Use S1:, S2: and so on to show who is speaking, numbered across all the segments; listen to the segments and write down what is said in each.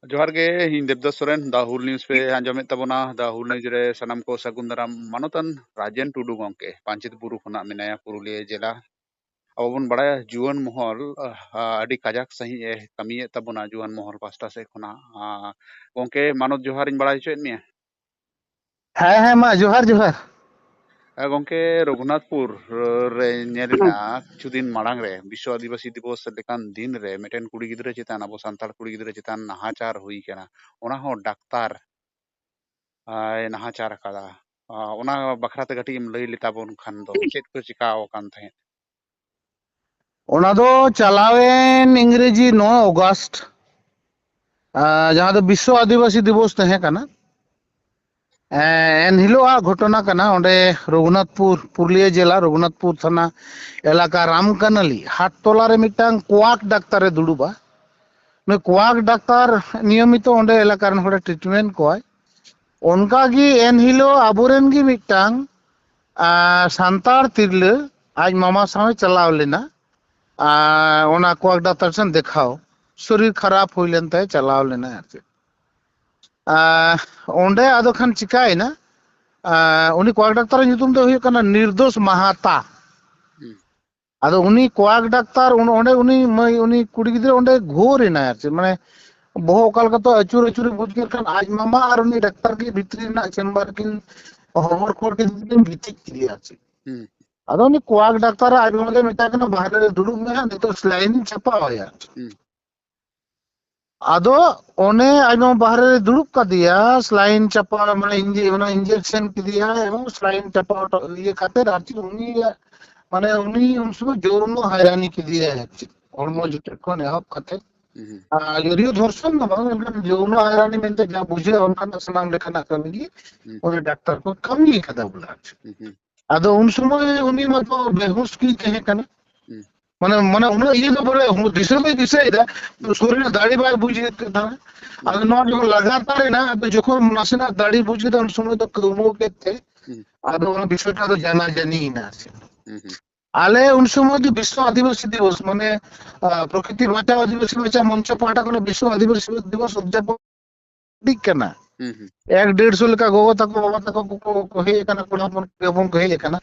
S1: जोहार गे ᱤᱧ ᱫᱮᱵᱫᱟᱥ ᱥᱚᱨᱮᱱ ᱫᱟ ᱦᱩᱞ ᱱᱤᱭᱩᱡ ᱯᱮ ᱟᱸᱡᱚᱢᱮᱫ ᱛᱟᱵᱚᱱᱟ ᱫᱟ ᱦᱩᱞ ᱱᱤᱭᱩᱡ ᱨᱮ ᱥᱟᱱᱟᱢ ᱠᱚ ᱥᱟᱹᱜᱩᱱ ᱫᱟᱨᱟᱢ ᱢᱟᱱᱚᱛᱟᱱ ᱨᱟᱡᱮᱱ ᱴᱩᱰᱩ ᱜᱚᱝᱠᱮ ᱯᱟᱧᱪᱮᱛ ᱵᱩᱨᱩ ᱠᱷᱚᱱᱟᱜ ᱢᱮᱱᱟᱭᱟ ᱯᱩᱨᱩᱞᱤᱭᱟᱹ ᱡᱮᱞᱟ ᱟᱵᱚ ᱵᱚᱱ ᱵᱟᱲᱟᱭᱟ ᱡᱩᱣᱟᱹᱱ ᱢᱚᱦᱚᱞ ᱟᱹᱰᱤ ᱠᱟᱡᱟᱠ ᱥᱟᱺᱦᱤᱡ ᱮ ᱠᱟᱹᱢᱤᱭᱮᱫ ᱛᱟᱵᱚᱱᱟ ᱡᱩᱣᱟᱹᱱ ᱢᱚᱦᱚᱞ ᱯᱟᱥᱴᱟ ᱥᱮᱫ ᱠᱷᱚᱱᱟᱜ ᱜᱚᱝᱠᱮ ᱢᱟᱱᱚᱛ ᱡᱚᱦᱟᱨᱤᱧ ᱵᱟᱲᱟᱭ ᱦᱚᱪᱚᱭᱮᱫ ᱢᱮᱭᱟ।
S2: ᱦᱮᱸ ᱢᱟ ᱡᱚᱦᱟᱨ ᱡᱚᱦᱟर।
S1: ᱜᱚᱝᱠᱮ ᱨᱚᱜᱷᱩᱱᱟথᱯᱩᱨ ᱨᱮ ᱧᱮᱞᱮᱱᱟ ᱠᱤᱪᱷᱩ ᱫᱤᱱ ᱢᱟᱲᱟᱝ ᱨᱮ ᱵᱤᱥᱥᱚ ᱟᱹᱫᱤᱵᱟᱹᱥᱤ ᱫᱤᱵᱚᱥ ᱞᱮᱠᱟᱱ ᱫᱤᱱ ᱨᱮ ᱢᱤᱫᱴᱮᱱ ᱠᱩᱲᱤ ᱜᱤᱫᱽᱨᱟᱹ ᱪᱮᱛᱟᱱ ᱟᱵᱚ ᱥᱟᱱᱛᱟᱲ ᱠᱩᱲᱤ ᱜᱤᱫᱽᱨᱟᱹ ᱪᱮᱛᱟᱱ ᱱᱟᱦᱟᱪᱟᱨ ᱦᱩᱭ ᱠᱟᱱᱟ ᱚᱱᱟ ᱦᱚᱸ ᱰᱟᱠᱛᱟᱨ ᱱᱟᱦᱟᱪᱟर ᱟᱠᱟᱫᱟ ᱚᱱᱟ ᱵᱟᱠᱷᱨᱟᱛᱮ ᱠᱟᱹᱴᱤᱡ ᱮᱢ ᱞᱟᱹᱭ ᱞᱮᱛᱟᱵᱚᱱ ᱠᱷᱟᱱ ᱫᱚ ᱪᱮᱫ ᱠᱚ ᱪᱤᱠᱟᱣ ᱟᱠᱟᱱ ᱛᱟᱦᱮᱸᱫ?
S2: ᱚᱱᱟ ᱫᱚ ᱪᱟᱞᱟᱣᱮᱱ ᱤᱝᱨᱮᱡᱤ 9 ᱚᱜᱟᱥᱴ ᱡᱟᱦᱟᱸ ᱫᱚ ᱵᱤᱥᱥᱚ ᱟᱹᱫᱤᱵᱟᱹᱥᱤ ᱫᱤᱵᱚᱥ ᱛᱟᱦᱮᱸ ᱠᱟᱱᱟ। ᱮᱱ ᱦᱤᱞᱳᱜᱼᱟᱜ ᱜᱷᱚᱴᱚᱱᱟ ᱠᱟᱱᱟ ᱚᱸᱰे ᱨᱚᱜᱷᱩᱱᱟথপুর ᱯᱩᱨᱩᱞᱤᱭᱟᱹ ᱡᱮᱞᱟ ᱨᱚᱜᱷᱩᱱᱟথপুর ᱛᱷᱟᱱᱟ এলাকা রামকানালি হাটতলা রে মিটᱟᱝ কোয়াক ডাক্তারে দুড়ুবা ᱱᱩᱭ কোয়াক ডাক্তার নিয়মিত ᱚᱸᱰᱮ এলাকা ᱨᱮᱱ ᱦᱚᱲ ᱴ্রিটমেন্ট ᱠᱚᱣᱟᱭ ᱚᱱᱠᱟᱜᱮ ᱮᱱ ᱦᱤᱞᱳᱜ ᱟᱵᱚᱨᱮᱱ ᱜᱮ মিটᱟᱝ ᱥᱟᱱᱛᱟᱲ ᱛᱤᱨᱞᱟᱹ ᱟᱡ ᱢᱟᱢᱟ ᱥᱟᱶ ᱪᱟᱞᱟᱣ ᱞᱮᱱᱟ ᱚᱱᱟ কোয়াক ডাক্তার ᱥᱮᱱ দেখাও শরীর খারাপ হই লেন তাই চালাও লেনা আর কি ᱚᱸᱰᱮ ᱟᱫᱚ ᱠᱷᱟᱱ ᱪᱤᱠᱟᱭᱮᱱᱟ उनी कोयाक डाक्तार ᱧᱩᱛᱩᱢ ᱫᱚ ᱦᱩᱭᱩᱜ ᱠᱟᱱᱟ ᱱᱤᱨᱫᱳᱥ ᱢᱟᱦᱟᱛᱟ ᱟᱫᱚ ᱩᱱᱤ ᱠᱚᱭᱟᱠ ᱰᱟক্তার ᱚᱸᱰे উনি কুড়ি গিদ্রে ᱚᱸᱰে ঘোর এনায় আছে মানে বহু অকাল কত আচুর আচুর বুঝ কে খান আজ মামা আর উনি ডাক্তার কি ভিতরি না চেম্বার কিন হমর কোর কে দিন ভিতরি কি আছে আদো উনি কোয়াক ডাক্তার আজ মামা মেটা কেন বাইরে দুড়ুব মে নিতো স্লাইন চাপা হয়া আদো ওনে আজ মামা বাইরে দুড়ুব কা দিয়া স্লাইন চাপা মানে ইনজেকশন কি দিয়া এবং স্লাইন চাপা ইয়ে খাতে রাখি উনি মানে উনি উন সময় যৌন হয়রানি কি দিয়া যাচ্ছে হরমো জুটের কোন এহব খাতে যদিও ধর্ষণ না বাং যৌন হয়রানি মেনতে যা বুঝে অনকান সালাম লেখানা কামি উনি ডাক্তার কো কামি খাদা বলা আছে আদো উন সময় উনি মতো বেহুশ কি কহে কানা মানে মানে উনি ইয়ে তো বলে দিশে এটা শরীরে দাড়ি বাই বুঝে না আর নট যখন লাগাতার না যখন নাসিনা দাড়ি বুঝে তখন সময় তো কমো কেতে আর ওনা বিষয়টা তো জানা জানি না আছে আলে উন সময় তো বিশ্ব আদিবাসী দিবস মানে প্রকৃতি বাঁচাও আদিবাসী বাঁচাও মঞ্চ পাটা করে বিশ্ব আদিবাসী দিবস উদযাপন ঠিক কেনা 1-150 লেখা গোগো তাকো বাবা তাকো কো হে কানা কোনা পন কো হে কানা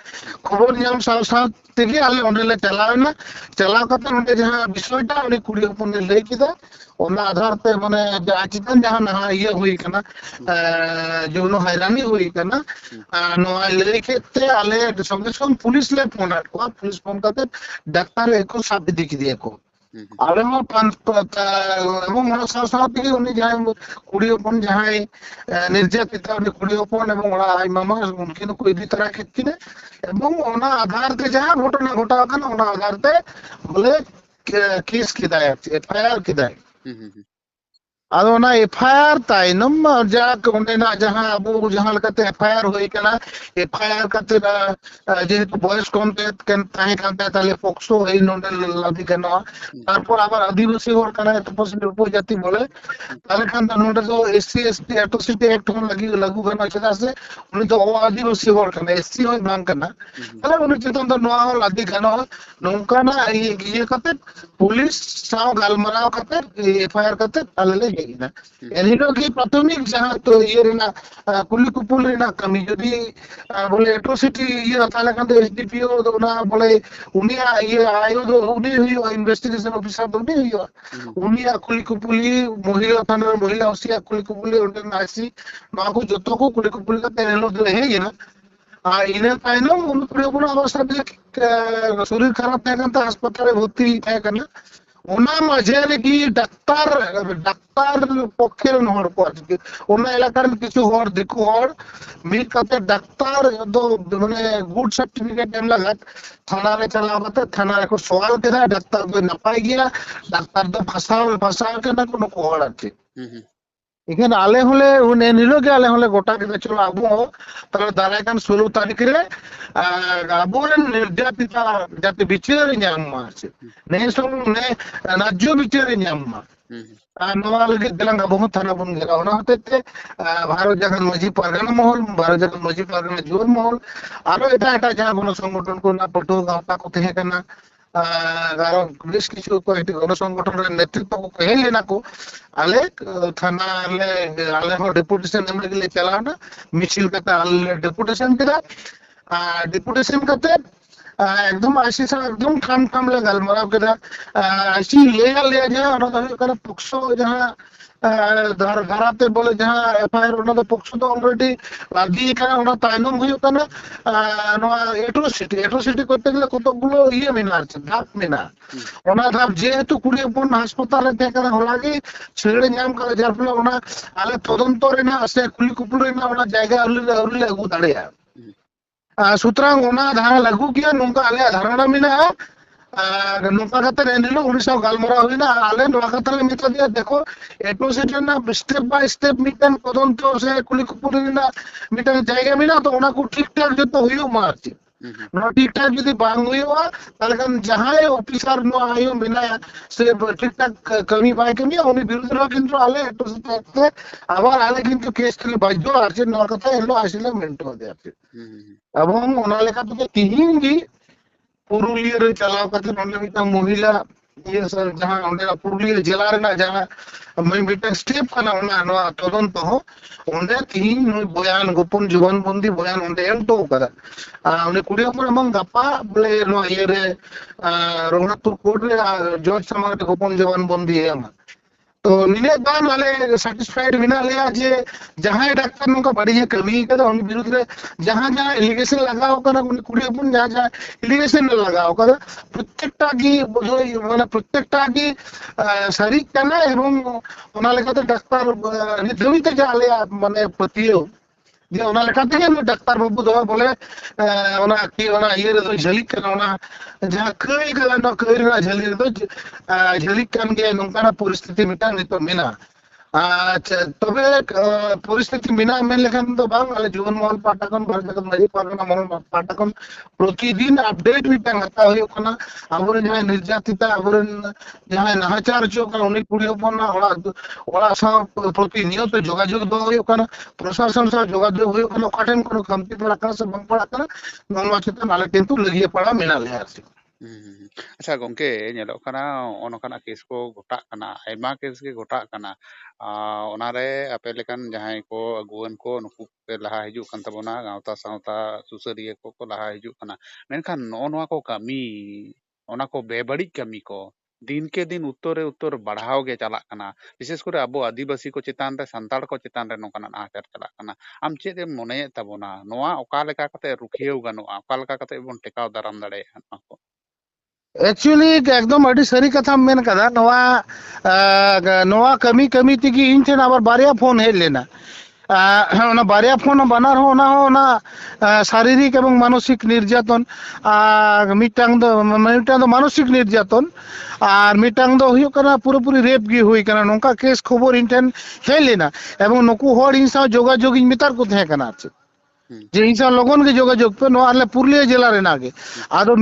S2: খবর নিয়ম সাল সাল থেকে আলে অন্ডলে চালাও না চালাও কাতে অন্ডে যাহা বিষয়টা উনি কুড়ি হপন লই কিদা ওনা আধার তে মানে আচিতন যাহা না ইয়ে হই কানা যৌন হয়রানি হই কানা নোয়া লই ক্ষেত্রে আলে সঙ্গে সঙ্গে পুলিশ লে ফোন আটকো পুলিশ ফোন কাতে ডাক্তার একো সাথে দেখি দিয়ে কো আলে মো এবং ওনা সাল সাল থেকে উনি যাই কুড়ি হপন যাহাই নির্যাতিতা উনি কুড়ি হপন এবং ওরা আই মামা উনকিন কো ইদি তারা ক্ষেত্রে এবং ওনা আধার তে যাহা ঘটনা ঘটাও কানা ওনা আধার তে বলে কেস কিদায় এফআইআর কিদায় আদো না এফআইআর তাইনম যা কোনে না যাহা আবু যাহা লকাতে এফআইআর হই কানা এফআইআর কাতে যেহেতু বয়স কম কেন তাই কানতে তাহলে পক্সো এই নন্ডেল লাদি কেন তারপর আবার আদিবাসী হর কানা তপসিল উপজাতি বলে তাহলে কান নন্ডে তো এসসি এসটি অ্যাট্রোসিটি অ্যাক্ট হন লাগু কানা সেটা আছে উনি তো আদিবাসী হর কানা এসসি হই বাং কানা তাহলে উনি চেতন তো নোয়া লাদি কেন নৌকা না ইয়ে কাতে পুলিশ সাও গালমারাও কাতে এফআইআর কাতে তাহলে এলিনো কি প্রাথমিক যাহা তো ইয়ে রেনা কুলি কুপুল রেনা কামি যদি বলে অ্যাট্রোসিটি ইয়ে তাহলে কান এসডিপিও না বলে উনি ইয়ে আয়ো উনি হইও ইনভেস্টিগেশন অফিসার উনি হইও উনি কুলি কুপুলি মহিলা থানার মহিলা ওসি কুলি কুপুলি ওটা আসি মাকু যত কো কুলি কুপুলি কাতে এলো হে না আর ইনে তাইনো উনি পুরো অবস্থা শরীর খারাপ থাকে না হাসপাতালে ভর্তি থাকে না ওনা মাঝে কি ডাক্তার ডাক্তার পক্ষের হর কো আছে ওনা এলাকার কিছু হর দেখো হর মিল কাতে ডাক্তার তো মানে গুড সার্টিফিকেট এম লাগাত থানা রে চালাবাতে থানা রে কো সওয়াল কেদা ডাক্তার তো না পাই গিয়া ডাক্তার তো ভাষা কে না কোনো কোহর আছে এখানে আলে হলে উনি নিলো গে আলে হলে গোটা কে চলো আবু তাহলে দাঁড়ায় কান 16 তারিখে আবুরেন নির্যাতিতা যাতে বিচারে ᱧᱟᱢ আছে নে সব নে রাজ্য বিচারে ᱧᱟᱢ আর নোয়া লগে দিলাম আবু থানা বন গেল ওনা হতে ভারত জাগান মাঝি পারগানা মহল ভারত জাগান মাঝি পারগানা জোর মহল আরো এটা যা গণ সংগঠন কো না পটো গাওতা কো থেকে না कारण बेस किछु को गणसंगठन नेतृत्व को कहे लेना को आले थाना आले हो डेपुटेशन एम लगे चलाना मिছিল करते आले डेपुटेशन केदा डेपुटेशन करते एकदम आईसी से एकदम ठाम ठाम ले गलमराव केदा आईसी ले जा ओना तो कर पक्षो जहां धाराते बोले जहां एफआईआर ओना तो पक्षो तो ऑलरेडी लागी kana ओना तायनम हुयो kana नोआ एट्रोसिटी करते गले कतगुलो इये मेना धाप मेना ओना धाप जेहेतु कुड़ी अपन हासपाताल ते kana होलागी छेड़े नाम का जार फले ओना आले तदंत रेना से कुली कुपुल रेना ओना जायगा अरुले अगु दाड़ेया सुतरांग ओना धारा लागू किया नोंका आले धारणा मेना नोंका कते एनिलो उड़ीसा गालमरा होइना आले नोआ कते ले मिता दिया देखो एट्रोसिटी ना स्टेप बाय स्टेप मिटन तदंत से कुली कुपुल रेना मिटन जायगा मेना तो ओना को ठीक ठाक जतो होयो मारची नो ठीक ठाक जदी बांग हुआ ताले खान जहां ऑफिसर नो आयो मेना से ठीक ठाक कमी पाए कमी उनी विरुद्ध रो किंतु आले एट्रोसिटी आबार आले किंतु केस के बाजो आरचे नो कथा एलो आसिले मेंटो दे आरचे एवं ओना लेका तो तिहिन गी पुरुलिया रे चलाव कते नोंडे मिटा महिला ये सर जहां ओंडे पुरुलिया जिला रे ना जहां मैं मिटा स्टेप kana ओना नो तदंत हो ओंडे तिहिन बयान गोपन जुबानबंदी बयान ओंडे एम तो कदा उन्हें कुड़ी पर अमंग गप्पा बोले नो ये रे रघुनाथपुर कोर्ट रे जज समाज गोपन जुबानबंदी है तो निने बान वाले सैटिस्फाइड बिना ले जे जहां डॉक्टर नोका बड़ी कमी कदा उन विरुद्ध रे जहां जहां एलिगेशन लगाओ कना उन कुड़ी अपन जहां जहां एलिगेशन लगाओ कदा प्रत्येकटा की माने प्रत्येकटा की सरी कना एवं ओना लेकाते डॉक्टर निधमित जाले माने प्रतियो जे ओना लेकाते के डॉक्टर बाबू दवा बोले ओना की ओना ये रे तो झलिक कना ओना जहां कई गला न कई रे झलिक तो झलिक कान के नोंकाना परिस्थिति मिटा नि तो मेना अच्छा तबे परिस्थिति बिना मेन लेखन तो बांग आले जीवन मोहन पाटकन भारतकन नदी पाटकन मोहन पाटकन प्रतिदिन अपडेट मिटांग हता होयो कना आबोरे जहां निर्यातिता आबोरे जहां नाहचार जो का उनी कुड़ी होना ओला सा प्रतिनियत जोगाजोग दो होयो कना प्रशासन सा जोगाजोग होयो कना काटन कोनो कमती पड़ा का से बंग पड़ा कना नोन वाचते माले किंतु लगिए पड़ा मेना ले आरसी
S1: अच्छा गोंके नेलो kana onokana केस को गोटा kana आयमा केस के गोटा kana ओनारे आपे लेकन जहां को अगुवन को नुकु पे लहा हिजु कान तबोना गावता सावता सुसरिये को लहा हिजु kana मेनखान नोआ को कमी ओना को बेबड़ी कमी को दिन के दिन उत्तरे उत्तर बढ़ाव गे चला kana विशेष करे अबो आदिवासी को चितान रे संताल को चितान रे नोकाना आचार चला kana आम चेद मने तबोना नोआ ओका लेका कते रुखियो गनोआ ओका लेका कते बोन टेकाव दाराम दाड़े को
S2: एक्चुअली एकदम अड़ी सरी कथा मेन कदा नोआ कमी कमी तिगी इन ठेन आबार बारिया फोन हे लेना ओना बारिया फोन बानार हो ओना शारीरिक एवं मानसिक निर्यातन मिटांग दो मानसिक निर्यातन और मिटांग दो हुयो कना पूरी रेप गी हुई कना नोंका केस खबर इन ठेन हे लेना एवं नुकु होड़ इन सा जोगाजोग इन मितार को थे कना जे इन सा लोगन के जोगाजोग पे नो आले पुरुलिया जिला रे नागे आदो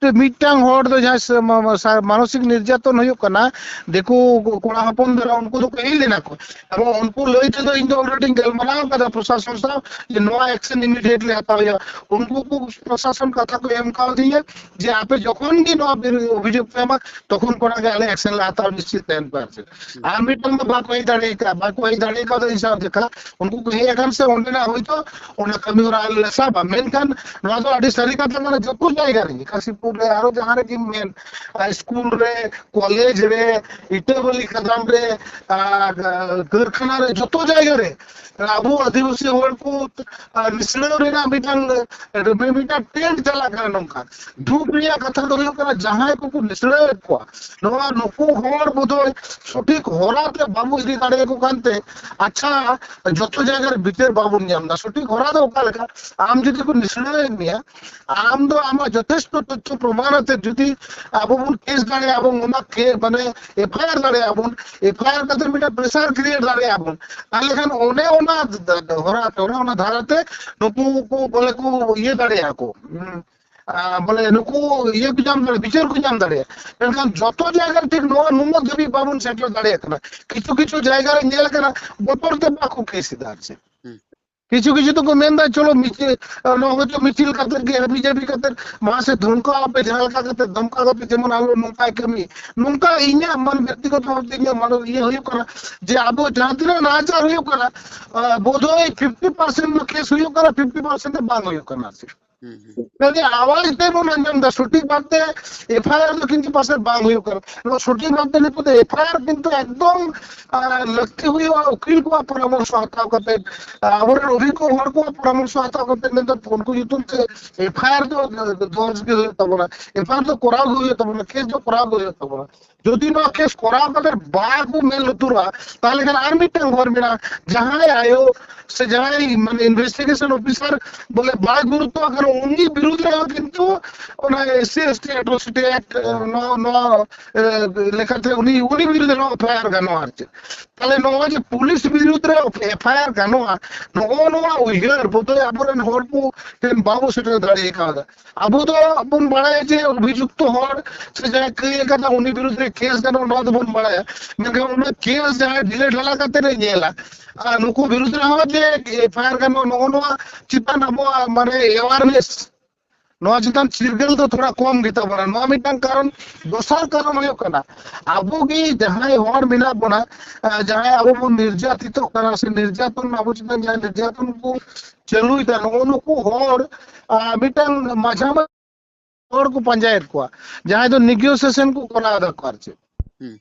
S2: मिटांग होड़ तो जहां मानसिक निर्यातन हुयो कना देखो कोड़ा हपन दरा उनको तो कही लेना को अब उनको लई तो इन ऑलरेडी गलमना का प्रशासन साहब ये नोआ एक्शन इमीडिएटली हता होया उनको को प्रशासन कथा को एम का दिए जे आपे जखन की नोआ अभियोग पेमा तखन कोना गले एक्शन लाता निश्चित टाइम पर से आ मिटन में बात वही दाड़ी का तो हिसाब देखा उनको कही एखन से ओंडे ना होई तो ओना कमी और आले सब मेन कान नोआ तो अडी सरी का माने जको जायगा रे काशीपुर रे आरो जहां रे कि मेन स्कूल रे कॉलेज रे इटेबली कदम रे कारखाना रे जतो जायगा रे आबो आदिवासी होड़ को निसलो रे ना मिटा टेंट चला कर नोका धूप रिया कथा तो हो करा जहां को निसलो को नोआ नको होड़ बदो सठिक होराते बाबू इदी दाड़े को कानते अच्छा जतो जायगा रे भीतर बाबू नियमदा सठिक होरा दो का लेका आम जदी को निसलो निया आम दो आमा यथेष्ट तथ्य प्रमाण ते जदी आबो केस दाड़े आबो ओना के माने एफआईआर दाड़े आबो एफआईआर कते मिटा प्रेशर क्रिएट दाड़े आबो ताले खान ओने ओना होरा तो ओना धाराते नुकु को बोले को ये दाड़े आको बोले नुकु ये को जाम दाड़े विचार को जाम दाड़े एनखान जतो जायगा ठीक नो नुमो देवी बाबुन सेटल दाड़े कना किछु किछु जायगा रे नेल कना बोतर ते बाको केस दार से কিছু কিছু তো মেন দা চলো মিছিল হয়তো মিছিল কাতে গিয়ে বিজেপি কাতে মাসে ধমকা আপে ঝালকা কাতে ধমকা কাতে যেমন আলো নৌকা কমি নৌকা ইᱧᱟ মান ব্যক্তিগত ভাবে ইᱧᱟ মানে ইয়ে হুᱭᱩᱜ ᱠᱟᱱᱟ যে আবো জাহাঁ তিনা নাচার হুᱭᱩᱜ ᱠᱟᱱᱟ বোধহয় 50% কেস হুᱭᱩᱜ ᱠᱟᱱᱟ 50% বাং হুᱭᱩᱜ ᱠᱟᱱᱟ
S1: हम्म, हम्म,
S2: যদি আওয়াজ দেবো না সঠিক ভাবতে এফআইআর তো কিন্তু পাশে বাং হুᱭᱩᱜ ᱠᱟᱱᱟ এবং সঠিক ভাবতে নিতে এফআইআর কিন্তু একদম লাᱜᱛᱤ হুᱭᱩᱜᱼᱟ উকিল ᱠᱚᱣᱟᱜ পরামর্শ হাতাও কাতে আবরের অভিজ্ঞ হড় ᱠᱚᱣᱟᱜ পরামর্শ হাতাও কাতে নিতে উनको ᱧᱩᱛᱩᱢ ᱛᱮ এফআইআর ᱫᱚ দর্জ ᱜᱮ ᱦᱩᱭᱩᱜ ᱛᱟᱵᱚᱱᱟ এফআইআর ᱫᱚ ᱠᱚᱨᱟᱣ ᱜᱮ ᱦᱩᱭᱩᱜ ᱛᱟᱵᱚᱱᱟ কেস ᱫᱚ ᱠᱚᱨᱟᱣ ᱜᱮ ᱦᱩᱭᱩᱜ ᱛᱟᱵᱚᱱᱟ যদি না কেস করাও কাতে বাকু মেল লুতুরা তাহলে খান আর মিটাং ঘর মেনা জাহাই আয়ো সে জাহাই মানে ইনভেস্টিগেশন অফিসার বলে বাক গুরুত্ব আকার উনি বিরুদ্ধে কিন্তু ওনা এসসি এসটি অ্যাট্রোসিটি অ্যাক্ট ন লেখাতে উনি উনি বিরুদ্ধে এফআইআর গানো আছে তাহলে নয় যে পুলিশ বিরুদ্ধে এফআইআর গানো নয় নয় উইগার বোধহয় আবরেন হর কো বাবু সেটা দাঁড়িয়ে কাদা আবু তো আপন বাড়ায় যে অভিযুক্ত হর সে যায় কে কাদা উনি বিরুদ্ধে কেস গানো নদ বন বাড়ায় মেনকা উনি কেস যায় ডিলে ঢালা কাতে রে নেলা নুকু বিরুদ্ধে হওয়া যে এফআইআর গানো নয় চিন্তা নামো মানে অ্যাওয়ারনেস नवा चितान चिरगल तो थोड़ा कम गीता बना नवा मिटान कारण दोसर कारण हुयो कना आबो की जहां हर मिला बना जहां आबो बो निर्यातित कना से निर्यातन आबो चितान जहां निर्यातन को चलु इता नो को हर मिटान माझा में हर को पंचायत को जहां तो नेगोशिएशन को करा दरकार छे
S1: हम्म,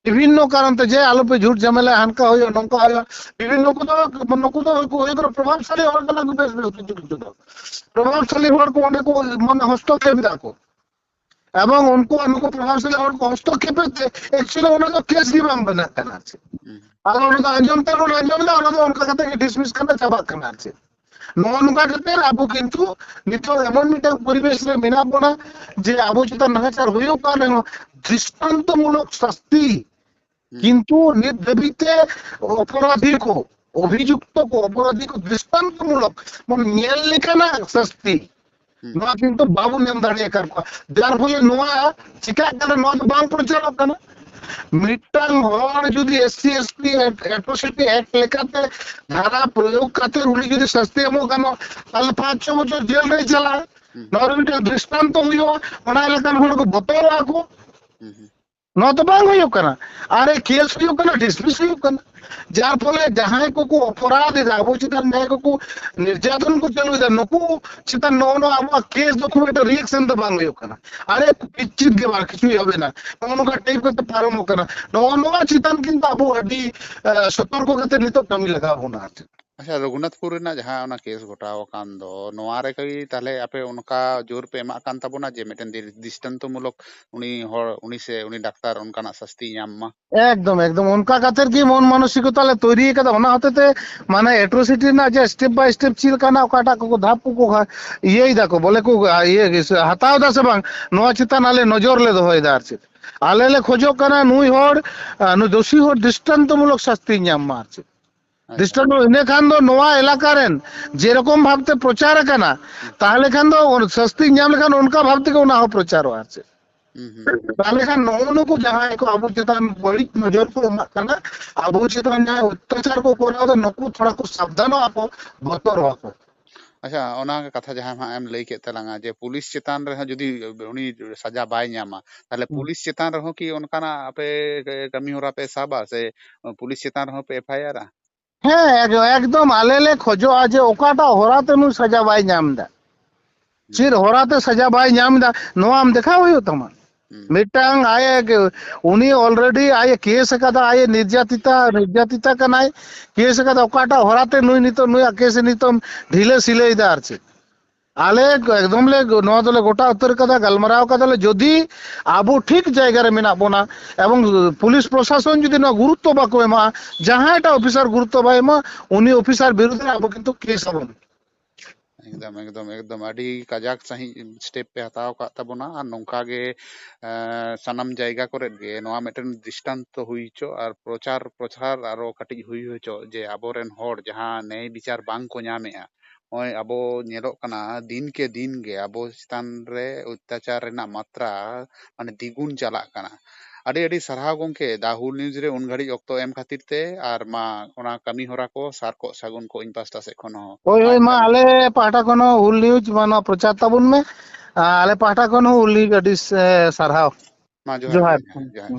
S2: বিভিন্ন কারণতে যে আলোপে ঝুট ঝামেলা হানকা হইও নঙ্কা হইও বিভিন্ন নকুদ হইও প্রভাবশালী হওয়ার জন্য বেশ কিছু কিছু প্রভাবশালী হওয়ার को অনেক মানে হস্তক্ষেপ দেখো এবং उनको প্রভাবশালী হওয়ার হস্তক্ষেপে एक्चुअली उन्होंने केस भी बांग बना करना আছে
S1: हम्म,
S2: আর उन्होंने अंजम तेरो अंजम ना उन्होंने उनका कहते हैं डिसमिस करना चाबा करना আছে ননুকা ক্ষেত্রে আবু কিন্তু নিত্য এমন মিটার পরিবেশে মেনা পড়া যে আবু যেটা নাচার হইও কারণ দৃষ্টান্তমূলক শাস্তি
S1: हम्म,
S2: কিন্তু নির্দেবিতে অপরাধীকে অভিযুক্তকে অপরাধীকে দৃষ্টান্তমূলক মানে ᱧᱮᱞ লেখানা শাস্তি
S1: हम्म,
S2: নয়া কিন্তু বাবু নেম দাঁড়িয়ে কার যার ফলে নয়া চিকা কারণ নয়া বাং প্রচারক কানা মিটাং হর যদি এসসি এসটি অ্যাট্রোসিটি অ্যাক্ট লেখাতে ধারা প্রয়োগ কাতে উনি যদি শাস্তি এমন কেন তাহলে 5-6 বছর জেল রে চালায়
S1: हम्म,
S2: নর মিটার দৃষ্টান্ত হইও ওনা এলাকার হড়কে বতর রাখো
S1: हम्म,
S2: न तो बांग हुई कना अरे केस हुई कना डिसमिस हुई कना जार फले जहां को अपराध है आबो चिता न्याय को निर्यातन को चलु दे नको चिता नो नो आबो केस देखो एटा रिएक्शन तो बांग हुई कना अरे किचित के बार किछु হবে না नो का टाइप करते पारम कना नो नो चितान किंतु आबो अडी सतर्क करते नितो कमी लगा होना আছে
S1: अच्छा रघुनाथपुर रेना जहाँ ओना केस घटाव कान दो नोआ रे कई ताले आपे उनका जोर पे एमा कान ताबोना जे मिटन दृष्टान्तमूलक उनी हर उनी से उनी डाक्तार उनकाना শাস্তি ñam मा
S2: একদম একদম উনকা কাতের কি মন মানসিকতা লে তৈরি কাদা ওনা হতেতে মানে অ্যাট্রোসিটি না যে স্টেপ বাই স্টেপ চিল কানা ওকাটা কো ধাপ কো ইয়েই দেখো বলে কো ইয়ে হাতাও দাসে বাং নোয়া চিতা নালে নজর লে দহই দারছে আলে লে খোঁজো কানা নুই হর নু দোষী হর দৃষ্টান্তমূলক শাস্তি ñam মারছে
S1: अच्छा
S2: দৃষ্টান্ত ইনে খান দো নোয়া এলাকারেন যেরকম ভাবতে প্রচার কানা তাহলে খান দো শাস্তি ñam লেখান উনকা ভাবতে কো না প্রচার আছে তাহলে খান নমুনো को जहां को आबू चेतन बड़ी नजर को करना आबू चेतन ना अत्याचार को कोरा तो नको थोड़ा को सावधान आपो बतर आपो
S1: अच्छा ओना के कथा जहां हाँ एम लई के तलांगा जे पुलिस चितान रे जुदी उनी सजा बाय ñama ताले पुलिस चितान रहो कि उनकाना आपे कमी होरा पे साबा से पुलिस चितान रहो पे एफआईआर
S2: হ্যাঁ একদম আলেলে খোঁজো আছে ওকাটা হরাতে নু সাজা বাই ñamদা চির হরাতে সাজা বাই ñamদা নোয়াম দেখা হইও তোমার मिटांग आए उनी ऑलरेडी आए केस कदा आए निर्यातिता कनाय केस कदा ओकाटा हराते नुई नितो नुई केस नितो ढिले सिले इदार छे आले एकदम ले नवा दले गोटा उत्तर कदा गलमराव कदा ले যদি আবু ঠিক জায়গায় মেনা বনা এবং পুলিশ প্রশাসন যদি না গুরুত্ব বাকো এমা যাহা এটা অফিসার গুরুত্ব বাই এমা উনি অফিসার বিরুদ্ধে আবু কিন্তু কেস হবন
S1: एकदम एकदम एकदम अड़ी कजाक सही स्टेप पे हताव का तबना और नौका गे सनम जायगा करे गे नोआ मिटन दृष्टांत हुईचो और प्रचार प्रचार आरो कटिज हुई होचो जे आबोरेन होड़ जहां न्याय विचार बांग को ñameआ ओय अबो ñेलोक कना दिन के अबो चितान रे अत्याचार रेना मात्रा माने द्विगुण चालाक कना ᱟᱹᱰᱤ ᱟᱹᱰᱤ ᱥᱟᱨᱦᱟᱣ ᱜᱚᱝᱠᱮ ᱫᱟ ᱦᱩᱞ ᱱᱤᱭᱩᱡ ᱨᱮ ᱩᱱ ᱜᱷᱟᱹᱲᱤᱡ ᱚᱠᱛᱚ ᱮᱢ ᱠᱷᱟᱹᱛᱤᱨ ᱛᱮ ᱟᱨ ᱢᱟ ᱚᱱᱟ ᱠᱟᱹᱢᱤ ᱦᱚᱨᱟ ᱠᱚ ᱥᱟᱨ ᱠᱚ ᱥᱟᱹᱜᱩᱱ ᱠᱚ ᱤᱧ ᱯᱟᱥᱴᱟ ᱥᱮᱫ ᱠᱷᱚᱱ ᱦᱚᱸ
S2: ᱦᱳᱭ
S1: ᱢᱟ
S2: ᱦᱳᱭ ᱢᱟ
S1: ᱮᱱᱠᱷᱟᱱ
S2: ᱟᱞᱮ ᱯᱟᱦᱴᱟ ᱠᱷᱚᱱ ᱦᱚᱸ ᱦᱩᱞ ᱱᱤᱭᱩᱡ ᱢᱟ ᱯᱨᱚᱪᱟᱨ ᱛᱟᱵᱚᱱ ᱢᱮ, ᱟᱞᱮ ᱯᱟᱦᱴᱟ ᱠᱷᱚᱱ ᱦᱚᱸ ᱦᱩᱞ ᱱᱤᱭᱩᱡ ᱟᱹᱰᱤ ᱥᱟᱨᱦᱟᱣ,
S1: ᱢᱟ ᱡᱚᱦᱟᱨ ᱜᱮ
S2: ᱡᱚᱦᱟᱨ᱾
S1: ᱡᱚᱦᱟᱨ